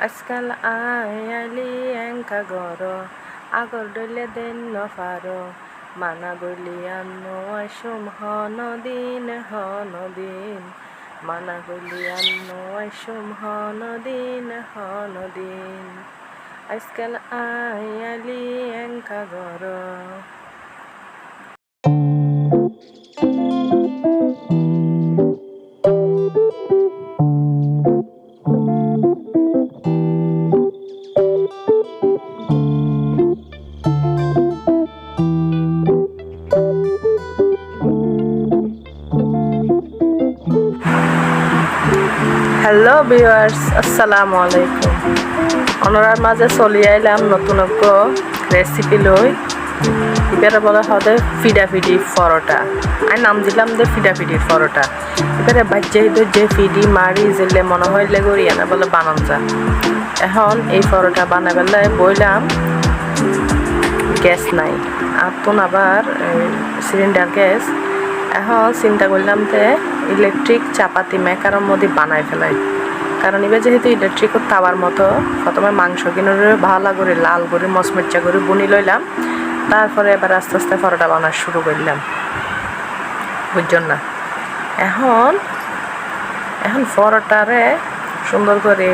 আজকাল আয়ালি এংকা গর আগর ডলে দেন নফার মানা গলিয়ান নয়সুম হনদিন মানা গলিয়ান নয়সুম হনদিন আজকাল আয়ালি এংকা গর। হ্যালো ভিউয়ার্স, আসসালামু আলাইকুম। ওনার মাঝে চলি আইলাম নতুন রেসিপি লই। এবারে বলা হবে ফিডাফিডি পরোটা। আমি নাম দিলাম যে ফিডাফিডির পরোটা। এবারে বাচ্চা যে ফিডি মারি যেলে মনে হয় লেগরি এনে বলে বানান যা। এখন এই পরোটা বানাবেলে বইলাম গ্যাস নাই, আর তো আবার সিলিন্ডার গ্যাস। এখন চিন্তা করলাম যে ইলেকট্রিক চাপাতি মেকারের মধ্যে বানাই ফেলাই, কারণ এবার যেহেতু ইলেকট্রিক তাওয়ার মতো প্রথমে মাংস কিনে ভালো করে লাল করে মচমচা করে বুনি লইলাম, তারপরে এবার আস্তে আস্তে পরোটা বানা শুরু করলাম, বুঝছেন না। এখন পরোটারে সুন্দর করে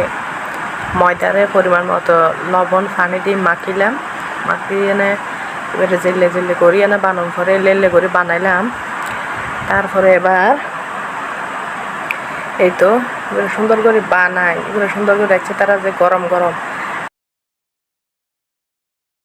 ময়দারে পরিমাণ মতো লবণ পানি দিয়ে মাখিলাম, মাখিয়ে এনে এবারে জেলে করি এনে বানানোর পরে লেলে করে বানাইলাম। তারপরে এবার এই তো এবারে সুন্দর করে বানাই, এবারে সুন্দর করে রাখছে তারা যে গরম গরম